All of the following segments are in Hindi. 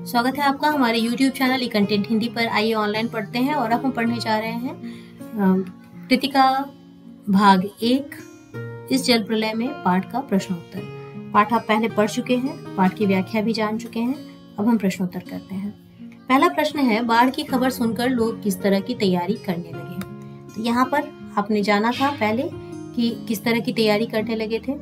स्वागत है आपका हमारे YouTube चैनल ई कंटेंट हिंदी पर। आइए ऑनलाइन पढ़ते हैं और अब हम पढ़ने जा रहे हैं कृतिका भाग 1 इस जल प्रलय में पाठ का प्रश्नोत्तर। पाठ आप पहले पढ़ चुके हैं, पाठ की व्याख्या भी जान चुके हैं। अब हम प्रश्नोत्तर करते हैं। पहला प्रश्न है, बाढ़ की खबर सुनकर लोग किस तरह की तैयारी करने लगे। तो यहाँ पर आपने जाना था पहले कि किस तरह की तैयारी करने लगे थे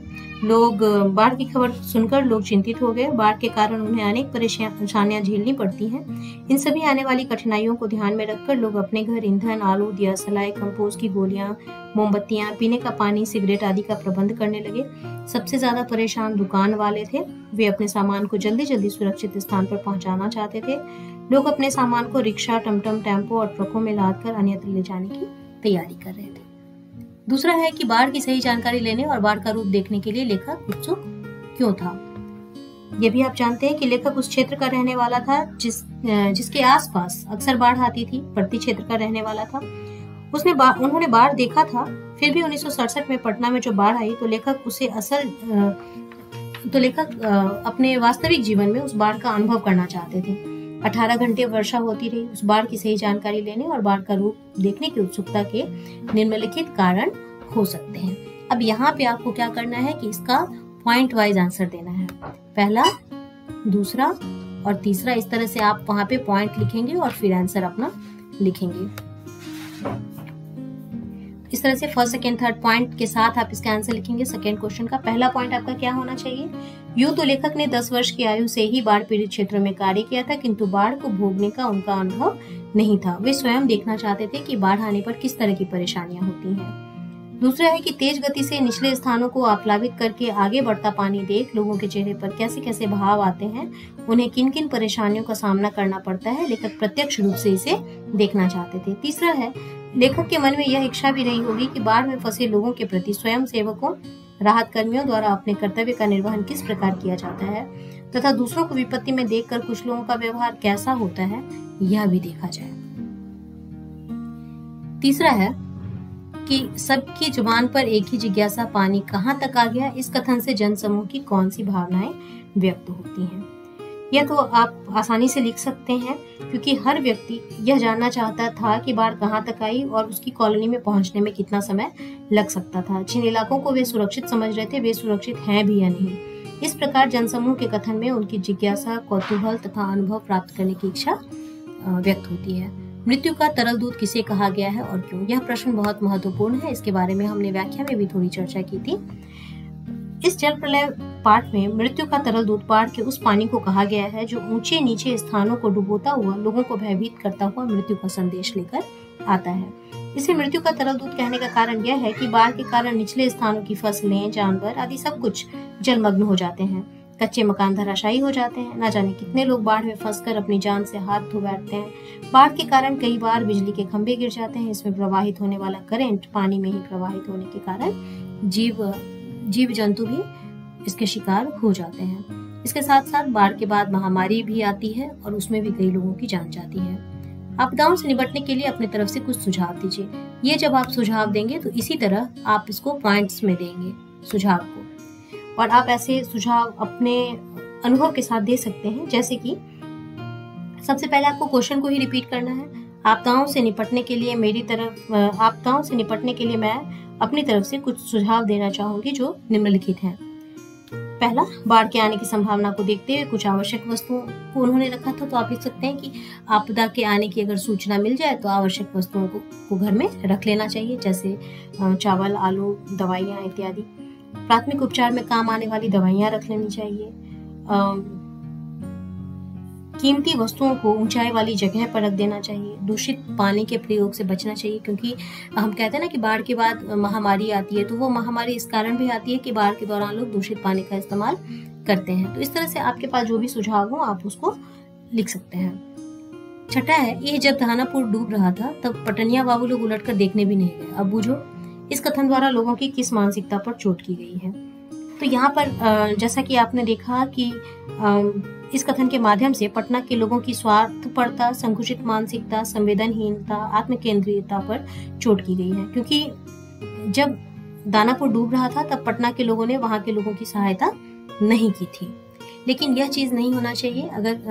लोग। बाढ़ की खबर सुनकर लोग चिंतित हो गए। बाढ़ के कारण उन्हें अनेक परेशानियां झेलनी पड़ती हैं। इन सभी आने वाली कठिनाइयों को ध्यान में रखकर लोग अपने घर ईंधन, आलू, दिया सलाई, कंपोस्ट की गोलियां, मोमबत्तियां, पीने का पानी, सिगरेट आदि का प्रबंध करने लगे। सबसे ज्यादा परेशान दुकान वाले थे। वे अपने सामान को जल्दी जल्दी सुरक्षित स्थान पर पहुंचाना चाहते थे। लोग अपने सामान को रिक्शा, टमटम, टेम्पो और ट्रकों में लादकर अन्यत्र ले जाने की तैयारी कर रहे थे। दूसरा है कि बाढ़ की सही जानकारी लेने और बाढ़ का रूप देखने के लिए लेखक उत्सुक क्यों था। ये भी आप जानते हैं कि लेखक उस क्षेत्र का रहने वाला था जिसके आसपास अक्सर बाढ़ आती थी। पड़ती क्षेत्र का रहने वाला था। उन्होंने बाढ़ देखा था। फिर भी 1967 में पटना में जो बाढ़ आई तो लेखक अपने वास्तविक जीवन में उस बाढ़ का अनुभव करना चाहते थे। 18 घंटे वर्षा होती रही। उस बाढ़ की सही जानकारी लेने और बाढ़ का रूप देखने की उत्सुकता के निम्नलिखित कारण हो सकते हैं। अब यहाँ पे आपको क्या करना है कि इसका पॉइंट वाइज आंसर देना है। पहला, दूसरा और तीसरा, इस तरह से आप वहां पे पॉइंट लिखेंगे और फिर आंसर अपना लिखेंगे। इस तरह से फर्स्ट, सेकेंड, थर्ड पॉइंट के साथ आप इसका आंसर लिखेंगे। सेकेंड क्वेश्चन का पहला पॉइंट आपका क्या होना चाहिए। यूं तो लेखक ने 10 वर्ष की आयु से ही बाढ़ पीड़ित क्षेत्रों में कार्य किया था, किंतु बाढ़ को भोगने का उनका अनुभव नहीं था। वे स्वयं देखना चाहते थे कि बाढ़ आने पर किस तरह की परेशानियां होती हैं। दूसरा है कि तेज गति से निचले स्थानों को आप्लावित करके आगे बढ़ता पानी देख लोगों के चेहरे पर कैसे कैसे भाव आते हैं, उन्हें किन किन परेशानियों का सामना करना पड़ता है, लेखक प्रत्यक्ष रूप से इसे देखना चाहते थे। तीसरा है, लेखक के मन में यह इच्छा भी रही होगी कि बाढ़ में फंसे लोगों के प्रति स्वयं सेवकों, राहत कर्मियों द्वारा अपने कर्तव्य का निर्वहन किस प्रकार किया जाता है तथा दूसरों को विपत्ति में देखकर कुछ लोगों का व्यवहार कैसा होता है, यह भी देखा जाए। तीसरा है कि सबकी जुबान पर एक ही जिज्ञासा, पानी कहाँ तक आ गया। इस कथन से जनसमूह की कौन सी भावनाएं व्यक्त होती हैं। यह तो आप आसानी से लिख सकते हैं क्योंकि हर व्यक्ति यह जानना चाहता था कि बाढ़ कहाँ तक आई और उसकी कॉलोनी में पहुंचने में कितना समय लग सकता था। जिन इलाकों को वे सुरक्षित समझ रहे थे वे सुरक्षित हैं भी या नहीं। इस प्रकार जनसमूह के कथन में उनकी जिज्ञासा, कौतूहल तथा अनुभव प्राप्त करने की इच्छा व्यक्त होती है। मृत्यु का तरल दूध किसे कहा गया है और क्यों, यह प्रश्न बहुत महत्वपूर्ण है। इसके बारे में हमने व्याख्या में भी थोड़ी चर्चा की थी। इस जल प्रलय पाठ में मृत्यु का तरल दूध बाढ़ के उस पानी को कहा गया है जो ऊंचे नीचे स्थानों को डुबोता हुआ लोगों को भयभीत करता हुआ मृत्यु का संदेश लेकर आता है। इसे मृत्यु का तरल दूध कहने का कारण यह है कि बाढ़ के कारण निचले स्थानों की फसलें, जानवर आदि सब कुछ जलमग्न हो जाते हैं। कच्चे मकान धराशायी हो जाते हैं। न जाने कितने लोग बाढ़ में फंसकर अपनी जान से हाथ धो बैठते हैं। बाढ़ के कारण कई बार बिजली के खंभे गिर जाते हैं। इसमें प्रवाहित होने वाला करंट पानी में ही प्रवाहित होने के कारण जीव जंतु भी इसके शिकार हो जाते हैं। इसके साथ साथ बाढ़ के बाद महामारी भी आती है और उसमें भी कई लोगों की जान जाती है। आपदाओं से निपटने के लिए अपनी तरफ से कुछ सुझाव दीजिए। ये जब आप सुझाव देंगे तो इसी तरह आप इसको पॉइंट्स में देंगे सुझाव को, और आप ऐसे सुझाव अपने अनुभव के साथ दे सकते हैं। जैसे कि सबसे पहले आपको क्वेश्चन को ही रिपीट करना है। आपदाओं से निपटने के लिए मैं अपनी तरफ से कुछ सुझाव देना चाहूंगी जो निम्नलिखित हैं। पहला, बाढ़ के आने की संभावना को देखते हुए कुछ आवश्यक वस्तुओं को उन्होंने रखा था। तो आप लिख सकते हैं कि आपदा के आने की अगर सूचना मिल जाए तो आवश्यक वस्तुओं को घर में रख लेना चाहिए, जैसे चावल, आलू, दवाइयाँ इत्यादि। प्राथमिक उपचार में काम आने वाली दवाइयाँ रख लेनी चाहिए। कीमती वस्तुओं को ऊंचाई वाली जगह पर रख देना चाहिए। दूषित पानी के प्रयोग से बचना चाहिए क्योंकि हम कहते हैं ना कि बाढ़ के बाद महामारी आती है, तो वो महामारी इस कारण भी आती है कि बाढ़ के दौरान लोग दूषित पानी का इस्तेमाल करते हैं। तो इस तरह से आपके पास जो भी सुझाव हो आप उसको लिख सकते हैं। छठा है, ये जब दानापुर डूब रहा था तब पटनिया बाबू लोग उलटकर देखने भी नहीं गए। अब बूझो इस कथन द्वारा लोगों की किस मानसिकता पर चोट की गई है। तो यहाँ पर जैसा कि आपने देखा कि इस कथन के माध्यम से पटना के लोगों की स्वार्थपरता, संकुचित मानसिकता, संवेदनहीनता, आत्मकेंद्रितता पर चोट की गई है। क्योंकि जब दानापुर डूब रहा था तब पटना के लोगों ने वहां के लोगों की सहायता नहीं की थी। लेकिन यह चीज नहीं होना चाहिए। अगर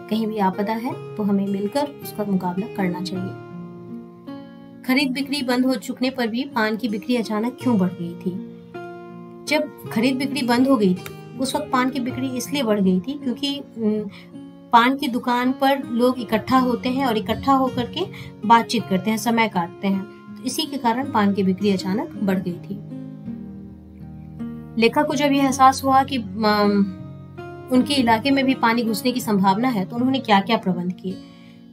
कहीं भी आपदा है तो हमें मिलकर उसका मुकाबला करना चाहिए। खरीद बिक्री बंद हो चुकने पर भी पान की बिक्री अचानक क्यों बढ़ गई थी? जब खरीद बिक्री बंद हो गई थी उस वक्त पान की बिक्री इसलिए बढ़ गई थी क्योंकि पान की दुकान पर लोग इकट्ठा होते हैं और इकट्ठा होकर के बातचीत करते हैं, समय काटते हैं, तो इसी के कारण पान की बिक्री अचानक बढ़ गई थी। लेखक को जब यह एहसास हुआ कि उनके इलाके में भी पानी घुसने की संभावना है तो उन्होंने क्या क्या प्रबंध किए।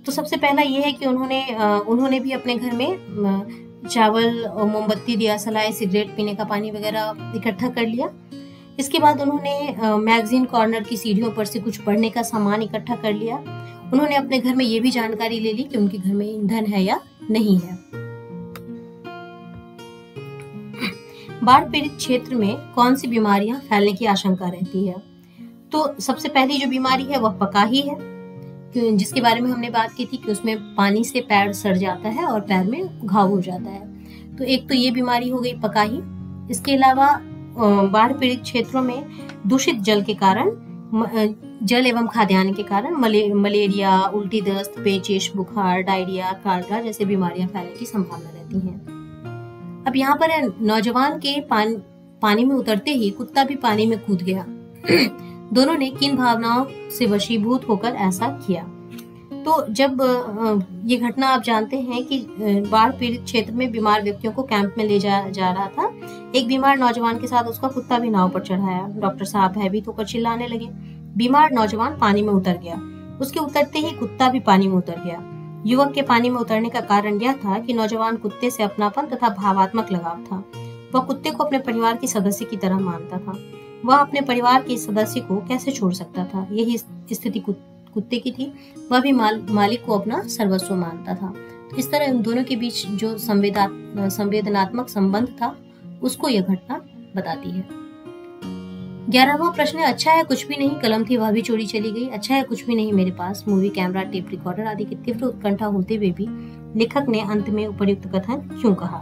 तो सबसे पहला ये है कि उन्होंने भी अपने घर में चावल, मोमबत्ती, दिया सलाई, सिगरेट पीने का पानी वगैरह इकट्ठा कर लिया। इसके बाद उन्होंने मैगजीन कॉर्नर की सीढ़ियों पर से कुछ पढ़ने का सामान इकट्ठा कर लिया। उन्होंने अपने घर में ये भी जानकारी ले ली कि उनके घर में ईंधन है या नहीं है। बाढ़ पीड़ित क्षेत्र में कौन सी बीमारियां फैलने की आशंका रहती है? तो सबसे पहली जो बीमारी है वह पकाही है, जिसके बारे में हमने बात की थी कि उसमें पानी से पैर सड़ जाता है और पैर में घाव हो जाता है। तो एक तो ये बीमारी हो गई पकाही। इसके अलावा बाढ़ पीड़ित क्षेत्रों में दूषित जल के कारण, जल एवं खाद्यान्न के कारण मलेरिया, उल्टी दस्त, पेचिश, बुखार, डायरिया, कालरा जैसे बीमारियां फैलने की संभावना रहती है। अब यहाँ पर है, नौजवान के पानी में उतरते ही कुत्ता भी पानी में कूद गया। दोनों ने किन भावनाओं से वशीभूत होकर ऐसा किया? तो जब ये घटना आप जानते हैं कि बाढ़ पीड़ित क्षेत्र में बीमार व्यक्तियों को कैंप में ले जा रहा था। एक बीमार नौजवान के साथ उसका कुत्ता भी नाव पर चढ़ाया। डॉक्टर साहब भयभीत होकर चिल्लाने लगे। बीमार नौजवान पानी में उतर गया। उसके उतरते ही कुत्ता भी पानी में उतर गया। युवक के पानी में उतरने का कारण यह था कि नौजवान कुत्ते से अपनापन तथा भावात्मक लगाव था। वह कुत्ते को अपने परिवार के सदस्य की तरह मानता था। वह अपने परिवार के सदस्य को कैसे छोड़ सकता था? यही स्थिति कुत्ते की थी। वह भी मालिक को अपना सर्वस्व मानता था। तो इस तरह उन दोनों के बीच जो संवेदनात्मक संबंध था उसको यह घटना बताती है। 11वां प्रश्न है, अच्छा है कुछ भी नहीं, कलम थी वह भी चोरी चली गई। अच्छा है कुछ भी नहीं मेरे पास, मूवी, कैमरा, टेप रिकॉर्डर आदि की तीव्र उत्कंठा होते हुए भी लेखक ने अंत में उपर्युक्त कथन क्यों कहा?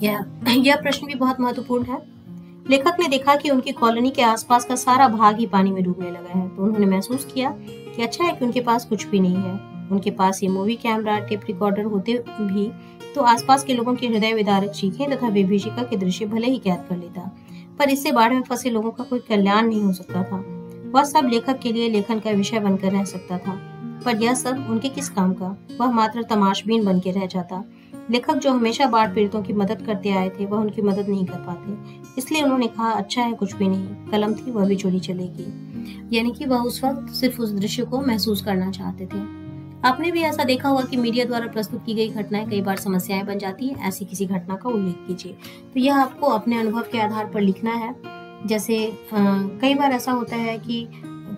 यह प्रश्न भी बहुत महत्वपूर्ण है। लेखक ने देखा कि उनकी कॉलोनी के आसपास का सारा भाग ही पानी में डूबने लगा है, तो उन्होंने महसूस किया कि अच्छा है कि उनके पास कुछ भी नहीं है। उनके पास ये मूवी, कैमरा, टेप रिकॉर्डर होते भी तो आसपास के लोगों की हृदय विदारक चीखें तथा विभीषिका के दृश्य भले ही कैद कर लेता, पर इससे बाढ़ में फंसे लोगों का कोई कल्याण नहीं हो सकता था। वह सब लेखक के लिए लेखन का विषय बनकर रह सकता था, पर यह सब उनके किस काम का? वह मात्र तमाशबीन बन के रह जाता। लेखक जो हमेशा बाढ़ पीड़ितों की मदद करते आए थे वह उनकी मदद नहीं कर पाते। इसलिए उन्होंने कहा अच्छा है कुछ भी नहीं, कलम थी वह भी चोरी चलेगी। यानी कि वह उस वक्त सिर्फ उस दृश्य को महसूस करना चाहते थे। आपने भी ऐसा देखा होगा कि मीडिया द्वारा प्रस्तुत की गई घटनाएं कई बार समस्याएं बन जाती है। ऐसी किसी घटना का उल्लेख कीजिए। तो यह आपको अपने अनुभव के आधार पर लिखना है। जैसे कई बार ऐसा होता है कि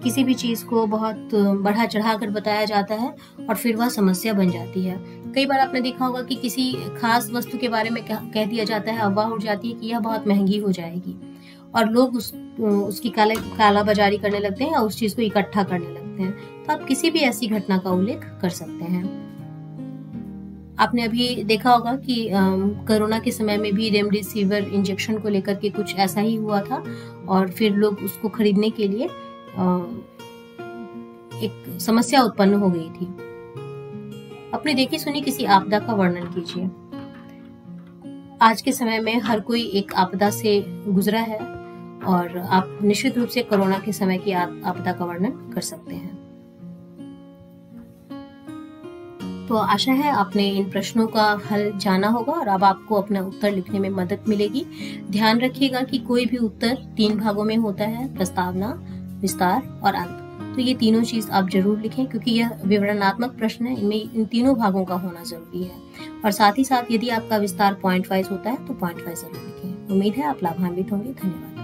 किसी भी चीज को बहुत बढ़ा चढ़ा कर बताया जाता है और फिर वह समस्या बन जाती है। कई बार आपने देखा होगा कि किसी खास वस्तु के बारे में कह दिया जाता है, अफवाह उड़ जाती है कि यह बहुत महंगी हो जाएगी और लोग उसकी काला बाजारी करने लगते हैं या उस चीज को इकट्ठा करने लगते हैं। तो आप किसी भी ऐसी घटना का उल्लेख कर सकते हैं। आपने अभी देखा होगा कि कोरोना के समय में भी रेमडेसिविर इंजेक्शन को लेकर के कुछ ऐसा ही हुआ था और फिर लोग उसको खरीदने के लिए एक समस्या उत्पन्न हो गई थी। अपनी देखी सुनी किसी आपदा का वर्णन कीजिए। आज के समय में हर कोई एक आपदा से गुजरा है और आप निश्चित रूप से कोरोना के समय की आपदा का वर्णन कर सकते हैं। तो आशा है आपने इन प्रश्नों का हल जाना होगा और अब आपको अपना उत्तर लिखने में मदद मिलेगी। ध्यान रखिएगा कि कोई भी उत्तर 3 भागों में होता है, प्रस्तावना, विस्तार और अंत। तो ये तीनों चीज आप जरूर लिखें क्योंकि यह विवरणात्मक प्रश्न है, इनमें इन तीनों भागों का होना जरूरी है। और साथ ही साथ यदि आपका विस्तार पॉइंट वाइज होता है तो पॉइंट वाइज जरूर लिखें। उम्मीद है आप लाभान्वित होंगे। धन्यवाद।